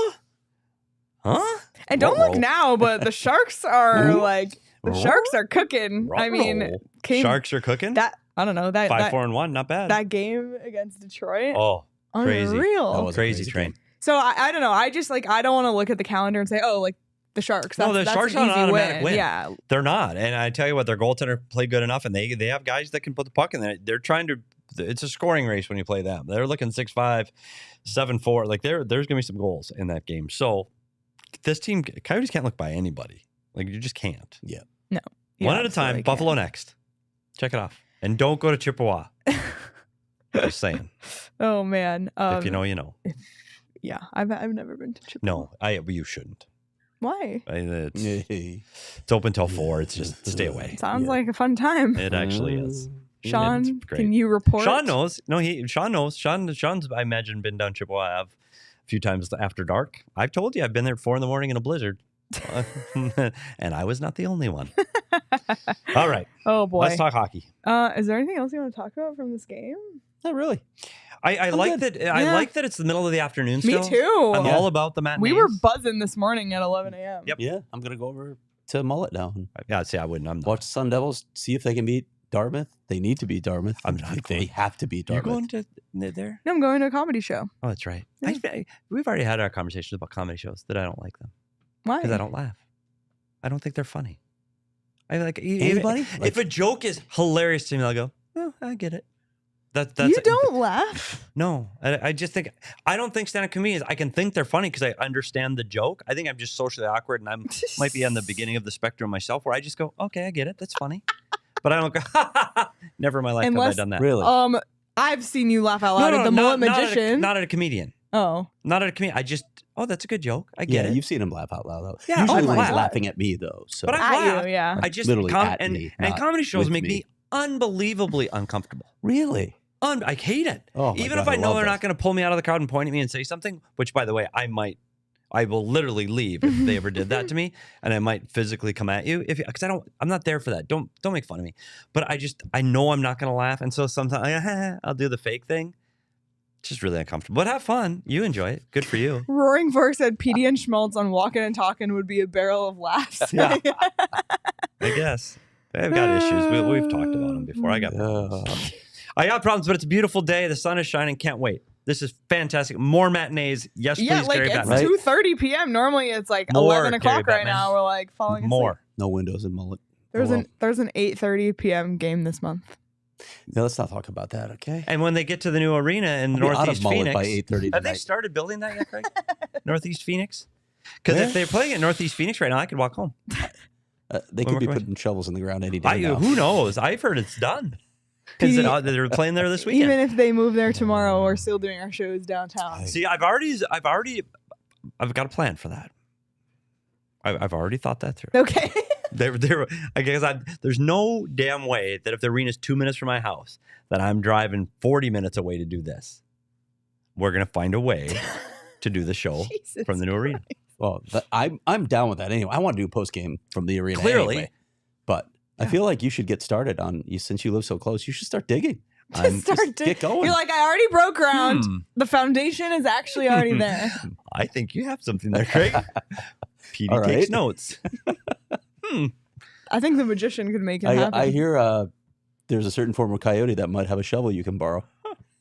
Huh? and don't Ruh-roh. look now, but the Sharks are Ooh. like the Sharks are cooking. I mean, Ruh-roh. came Sharks are cooking? that I don't know that 5-4-1, not bad. that game against Detroit. Oh, crazy. Unreal. That was a crazy crazy train. game. So I don't know. I just I don't want to look at the calendar and say, oh, like the Sharks. No, That's, the that's Sharks an are an easy automatic win. Yeah, They're not. And I tell you what, their goaltender played good enough, and they have guys that can put the puck in there. They're trying to – it's a scoring race when you play them. They're looking 6-5, 7-4. Like, there's going to be some goals in that game. So, this team – Coyotes can't look by anybody. Like, you just can't. Yeah. No. One at a time. Buffalo next. Check it off. And don't go to Chippewa. Just saying. Oh man. If you know, you know. Yeah, I've never been to Chippewa. No, you shouldn't. Why? It's open till 4. It's just stay away. Sounds like a fun time. It actually is. Sean, It's great. can you report? Sean knows. No, Sean knows. Sean's I imagine been down Chippewa Ave a few times after dark. I've told you I've been there at 4 a.m. in a blizzard. And I was not the only one. All right. Oh boy. Let's talk hockey. Is there anything else you want to talk about from this game? Not really. I like that. I like that it's the middle of the afternoon. Me Still. too. I'm all about the matinees. We were buzzing this morning at 11 a.m. Yep. Yeah, I'm gonna go over to Mullet now and Yeah, see, I wouldn't. I'm not. watch Sun Devils, see if they can beat Dartmouth. They need to beat Dartmouth. I'm not They going. have to beat You're Dartmouth. going to there? No, I'm going to a comedy show. Oh, that's right. Yeah. We've already had our conversations about comedy shows that I don't like them Why? because I don't laugh. I don't think they're funny. I like Anybody? If a joke is hilarious to me, I'll go, "Oh, I get it." That's You don't laugh. No, I just think I don't think stand-up comedians. I can think they're funny because I understand the joke. I think I'm just socially awkward, and I might be on the beginning of the spectrum myself, where I just go, "Okay, I get it. That's funny," but I don't go. Never in my life have I done that. Really? I've seen you laugh out loud at the Mullet Magician. Not at a comedian. Oh. Not at a comedian. That's a good joke. I Yeah, get it. you've seen him laugh out loud. Though. Yeah, Usually oh when my he's God. laughing at me though. So But At laugh. you, yeah. I just literally at and me, and not comedy shows with make me. me unbelievably uncomfortable. really, I hate it. Oh, my Even God, if I I know love they're this. not going to pull me out of the crowd and point at me and say something, which by the way, I will literally leave if they ever did that to me, and I might physically come at you because I'm not there for that. Don't make fun of me. But I know I'm not going to laugh, and so sometimes I'll do the fake thing. It's just really uncomfortable. But have fun. You enjoy it. Good for you. Roaring Fork said Petey and Schmaltz on Walking and Talking would be a barrel of laughs. Yeah. I guess I've got issues. We've talked about them before. I got problems. I got problems, but it's a beautiful day. The sun is shining. Can't wait. This is fantastic. More matinees. Yes, please, Yeah, like Gary it's Batman. 2:30 p.m. Normally it's like More 11 o'clock Gary right Batman. now. We're like falling asleep. More. no windows in Mullet. There's Oh, well. an 8:30 p.m. game this month. Yeah, let's not talk about that, okay? And when they get to the new arena in I'll be out of Northeast Mullet Phoenix, by 8:30 have they tonight. started building that yet, Craig? Northeast Phoenix? Because Where? if they're playing at Northeast Phoenix right now, I could walk home. They One could be more putting shovels in the ground any day now. Who knows? I've heard it's done. Is Petey- it, they're playing there this weekend. Even if they move there tomorrow, we're still doing our shows downtown. See, I've got a plan for that. I've already thought that through. Okay. There's no damn way that if the arena's 2 minutes from my house, that I'm driving 40 minutes away to do this. We're gonna find a way to do the show Jesus from the new arena. Well, I'm down with that anyway. I want to do a post game from the arena Clearly. anyway. But I feel like you should get started on you since you live so close. You should start digging. Get going. You're like, I already broke ground. Hmm. The foundation is actually already there. I think you have something there, Craig. Petey All takes right. notes. I think the magician could make it happen. I hear there's a certain form of coyote that might have a shovel you can borrow.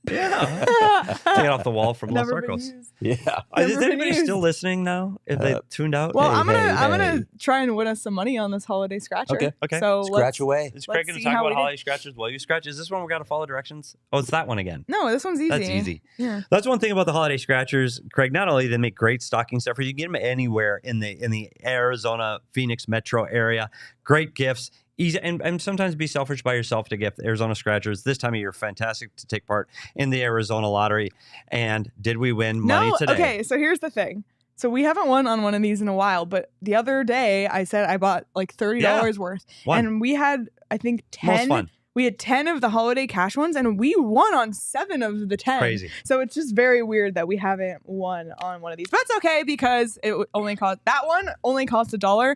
Yeah. Take it off the wall from Los Never been Arcos. used. Yeah. Is Never been anybody used. still listening now? If they tuned out? Well, Hey, I'm gonna hey. try and win us some money on this holiday scratcher. Okay. So Scratch away. Is Craig let's going to see talk how about we do. holiday scratches while you scratch? Is this one we got to follow directions? Oh, it's that one again. No, this one's easy. That's easy. Yeah. That's one thing about the holiday scratchers, Craig. Not only they make great stocking stuffers, you can get them anywhere in the Arizona, Phoenix metro area. Great gifts. Easy, and sometimes be selfish by yourself to gift Arizona scratchers. This time of year, fantastic to take part in the Arizona lottery. And did we win money today? Okay, so here's the thing. So we haven't won on one of these in a while, but the other day I said I bought like $30 worth. Won. And we had, I think, Most 10. fun. We had 10 of the holiday cash ones, and we won on 7 of the 10. Crazy. So it's just very weird that we haven't won on one of these. But it's okay because it only cost, that one only cost $1.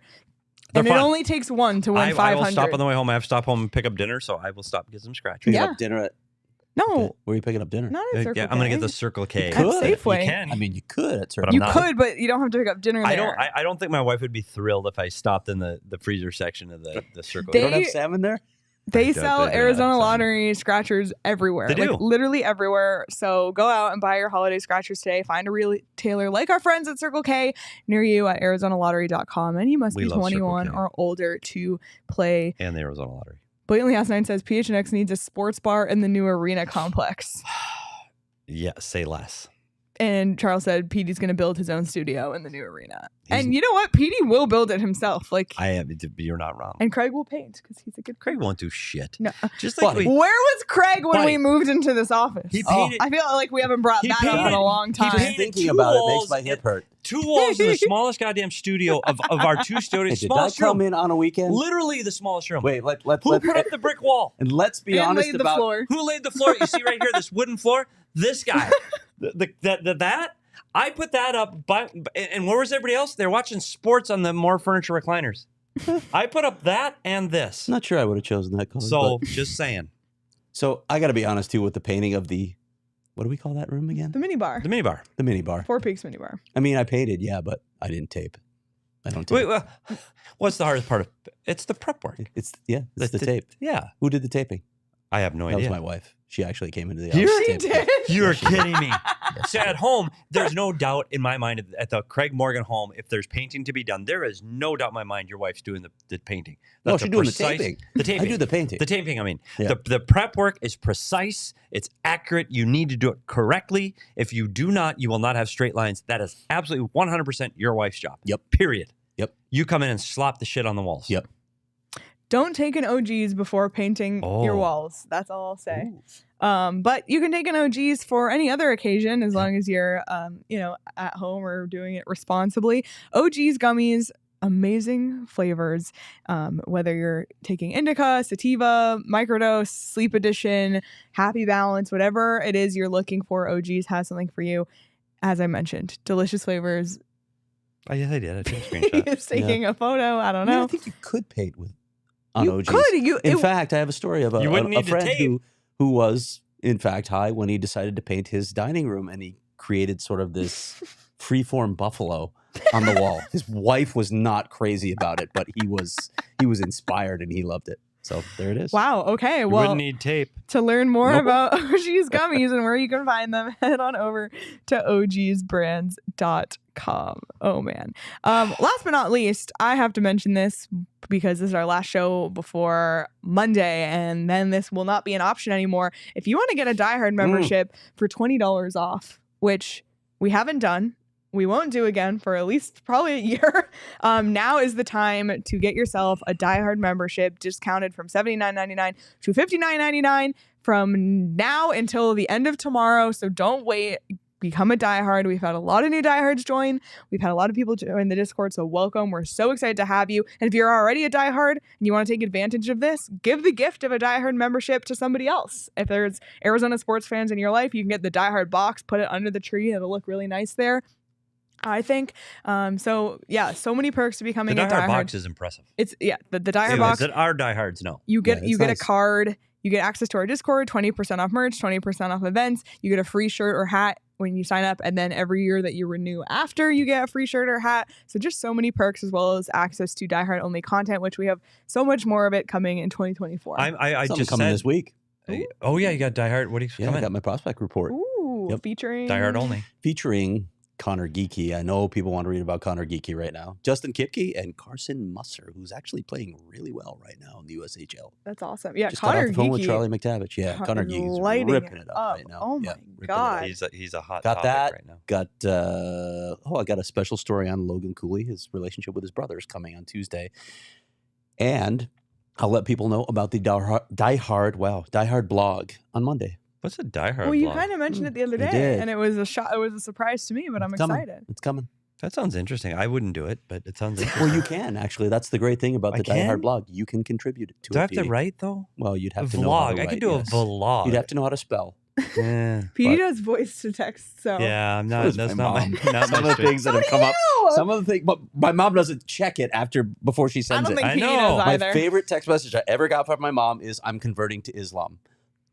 And They're it fun. only takes one to win I 500. will stop on the way home. I have to stop home and pick up dinner, so I will stop and get some scratchers. Picking Yeah. up dinner at. No, Where are you picking up dinner? not at Circle Yeah, I'm gonna K. get the Circle K. At could. Safeway. You can. I mean, you could at certain. I'm You not. could, but you don't have to pick up dinner there. I don't think my wife would be thrilled if I stopped in the freezer section of the Circle They- You K. don't have salmon there? They I sell don't Arizona have some. Lottery scratchers everywhere. They do. Like literally everywhere. So go out and buy your holiday scratchers today. Find a retailer like our friends at Circle K near you at ArizonaLottery.com. And you must We be love Circle 21 K. or older to play. And the Arizona Lottery. Blatantly Ass 9 says PHNX needs a sports bar in the new arena complex. Yeah, say less. And Charles said Petey's going to build his own studio in the new arena. He's- And you know what? Petey will build it himself. Like, You're not wrong. and Craig will paint because he's a good Craig won't do shit. No. Just like Buddy. we, Where was Craig when we Buddy. moved into this office? he Oh. painted I feel like we haven't brought He that up in painted- a long time. painted Thinking two about it makes walls my hip hurt. 2 walls in the smallest goddamn studio of our 2 Hey, studios. did Smallest that come room. in on a weekend? Literally the smallest room. Wait, let Who put up the brick wall? and let's be And honest laid the about. floor. Who laid the floor? You see right here, this wooden floor? This guy. That I put that up, and where was everybody else? They're watching sports on the More Furniture recliners. I put up that and this. Not sure I would have chosen that color. So but- just saying. so I got to be honest too with the painting of the. What do we call that room again? The mini bar. The minibar. The mini bar. Four Peaks mini bar. I mean, I painted, yeah, but I didn't tape. I don't tape. Wait, well, what's the hardest part of it's the prep work. It's the tape. Yeah. Who did the taping? I have no That was idea. my wife. She actually came into the You're- office. She to tape it. did. You're kidding me. So at home, there's no doubt in my mind at the Craig Morgan home, if there's painting to be done, there is no doubt in my mind your wife's doing the painting. No, That's she's a doing the precise- taping. The taping. I do the painting. The taping, I mean. Yeah. The prep work is precise. It's accurate. You need to do it correctly. If you do not, you will not have straight lines. That is absolutely 100% your wife's job. Yep. Period. Yep. You come in and slop the shit on the walls. Yep. Don't take an OGs before painting your Oh. walls. That's all I'll say. But you can take an OGs for any other occasion as long as you're, at home or doing it responsibly. OGs gummies, amazing flavors. Whether you're taking indica, sativa, microdose, sleep edition, happy balance, whatever it is you're looking for, OGs has something for you. As I mentioned, delicious flavors. Oh, yes, I did. I took a screenshot. He's taking a photo. I don't I mean, know. I think you could paint with on You OGs. could. In fact, I have a story of You a wouldn't need to friend tape. who was, in fact, high when he decided to paint his dining room, and he created sort of this freeform buffalo on the wall. His wife was not crazy about it, but he was inspired and he loved it. So there it is. Wow. Okay. You Well, wouldn't need tape. to learn more Nope. about OG's gummies and where you can find them, head on over to ogsbrands.com. Oh, man. Last but not least, I have to mention this because this is our last show before Monday, and then this will not be an option anymore. If you want to get a Die Hard membership for $20 off, which we haven't done, we won't do again for at least probably a year. Now is the time to get yourself a Die Hard membership discounted from $79.99 to $59.99 from now until the end of tomorrow. So don't wait. Become a Die Hard. We've had a lot of new Die Hards join. We've had a lot of people join the Discord. So welcome. We're so excited to have you. And if you're already a Die Hard and you want to take advantage of this, give the gift of a Die Hard membership to somebody else. If there's Arizona sports fans in your life, you can get the Die Hard box, put it under the tree. It'll look really nice there, I think. So many perks to becoming The a Die Die Hard Hard. box is impressive. It's the Die Hard Anyways, box. that our diehards know. You get Yeah, you it's get nice. a card. You get access to our Discord, 20% off merch, 20% off events. You get a free shirt or hat when you sign up, and then every year that you renew after, you get a free shirt or hat. So just so many perks, as well as access to Die Hard only content, which we have so much more of it coming in 2024. I Something just coming said this week. Oh yeah, you got Die Hard. What do you Yeah, I got my prospect report. Ooh, Yep. featuring Die Hard only. Featuring Connor Geekie. I know people want to read about Connor Geekie right now. Justin Kipke and Carson Musser, who's actually playing really well right now in the USHL. That's awesome. Yeah, Just got Connor off the phone with Geeky. Charlie McTavish. Yeah, Connor Geekie's lighting ripping it it up up. right now. Oh Yeah, my ripping it God. up. He's a hot Got topic that. right now. Got I got a special story on Logan Cooley. His relationship with his brother is coming on Tuesday, and I'll let people know about the Die Hard blog on Monday. What's a Die Hard Well, you blog? kind of mentioned it the other I day, did. and it was a shot. It was a surprise to me, but I'm It's coming. excited. It's coming. That sounds interesting. I wouldn't do it, but it sounds interesting. Well, you can actually. That's the great thing about I the Die can? Hard blog. You can contribute to Do I it. have to Petey. write though? Well, you'd A have to know how to vlog. I write, could do yes. a vlog. You'd have to know how to spell. Yeah. Petey But- does voice to text, so Yeah, I'm not. Where's That's my not my. mom? Not Some my of the things that have come up. Some of the things, but my mom doesn't check it before she I sends don't it. think I Petey know. does My either. favorite text message I ever got from my mom is "I'm converting to Islam."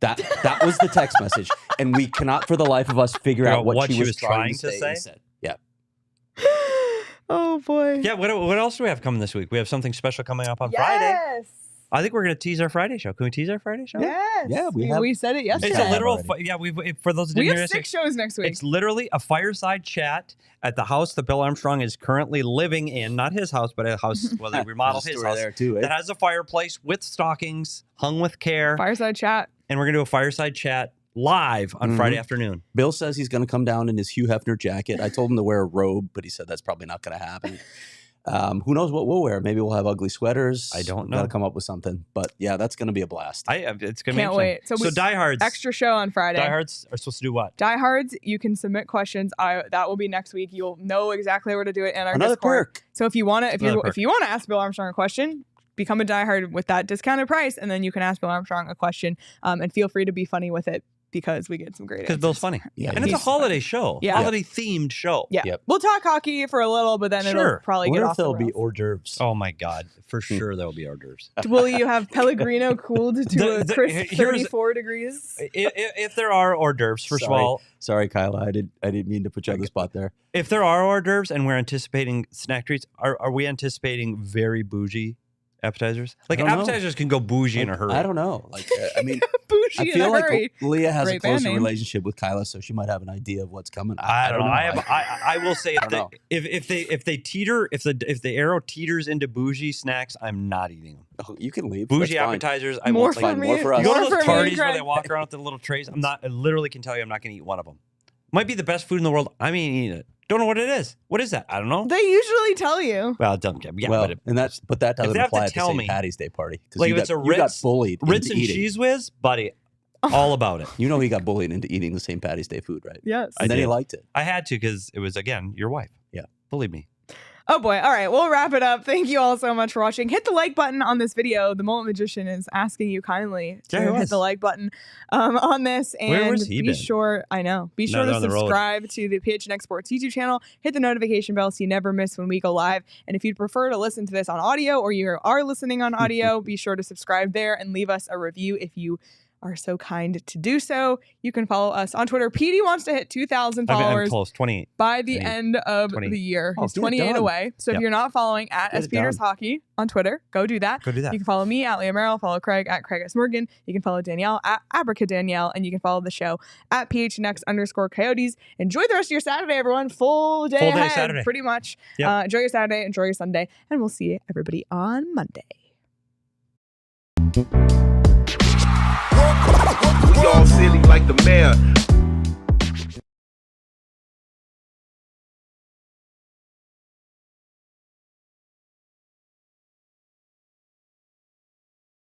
That was the text message, and we cannot for the life of us figure out what she was trying to say. Instead. Yeah. Oh boy. Yeah. What else do we have coming this week? We have something special coming up on Friday. Yes. I think we're going to tease our Friday show. Can we tease our Friday show? Yes. Yeah, we said it yesterday. It's Yeah, a literal. already. We for those who We didn't hear have us, 6 shows next week. it's literally a fireside chat at the house that Bill Armstrong is currently living in. Not his house, but a house. Well, they remodeled There's a his story house there too. that has a fireplace with stockings hung with care, Fireside chat. and we're going to do a fireside chat live on Mhm. Friday afternoon. Bill says he's going to come down in his Hugh Hefner jacket. I told him to wear a robe, but he said that's probably not going to happen. Who knows what we'll wear? Maybe we'll have ugly sweaters. I don't Got to know. come up with something. But yeah, that's going to be a blast. It's going to be Can't interesting. wait. So So we- diehards. Extra show on Friday. Diehards are supposed to do what? Diehards, you can submit questions. That will be next week. You'll know exactly where to do it in our Another Discord. perk. So if you want to, Another perk. if you want to ask Bill Armstrong a question, become a diehard with that discounted price, and then you can ask Bill Armstrong a question. And feel free to be funny with it because we get some great Because answers. Bill's funny. Yeah, And it's a he's holiday show. Yeah. Holiday themed show. Yeah, Yep. we'll talk hockey for a little, but then it'll Sure. probably I get wonder off if the there'll be rails. hors d'oeuvres. Oh my God. For sure there will be hors d'oeuvres. Will you have Pellegrino cooled to a crisp here's- 34 degrees? If there are hors d'oeuvres, first of Sorry. all, Sorry, Kyla. I didn't mean to put you on the spot there. if there are hors d'oeuvres and we're anticipating snack treats, are we anticipating very bougie appetizers? Like I don't know. appetizers can go bougie in a hurry. I don't know. Like, I mean, Bougie I in feel a like hurry. Leah has a Great band closer name. relationship with Kyla, so she might have an idea of what's coming. I don't know. I will say I don't know. if the arrow teeters into bougie snacks, I'm not eating them. Oh, you can leave. Bougie That's fine. appetizers, I More won't for like. me. more for us. You go to More those for me, parties where Craig. they walk around with the little trays. I literally can tell you I'm not going to eat one of them. Might be the best food in the world. I mean, eating it. Don't know what it is. What is that? I don't know. They usually tell you. Well, don't get yeah, well, but that doesn't they have to apply at the tell St. me, Patty's Day party because like, you if it's a got Ritz- bullied Ritz into and eating. Cheese Whiz, buddy, all about it. You know he got bullied into eating the St. Patty's Day food, right? Yes. I And then he did. liked it. I had to because it was again your wife. Yeah. Believe me. Oh boy. All right. We'll wrap it up. Thank you all so much for watching. Hit the like button on this video. The Mullet Magician is asking you kindly to Yeah, he hit was. the like button on this. And Where was he be been? sure, I know, be No, sure they're to on the road. subscribe to the PHNX Sports YouTube channel. Hit the notification bell so you never miss when we go live. And if you'd prefer to listen to this on audio or you are listening on audio, be sure to subscribe there and leave us a review if you are so kind to do so. You can follow us on Twitter. Petey wants to hit 2,000 I'm followers close. 28. by the 20 end of 20. the year. Oh, He's get it 28 done. away. So if Yep. you're not following at Get S it Peters done. Hockey on Twitter, go do that. Go do that. You can follow me at Leah Merrill, follow Craig at Craig S. Morgan. You can follow Danielle at Abracadanielle, and you can follow the show at PHNX_Coyotes. Enjoy the rest of your Saturday, everyone. Full day Full day ahead, Saturday. pretty much. Yep. Enjoy your Saturday, enjoy your Sunday, and we'll see everybody on Monday. We all silly like the mayor.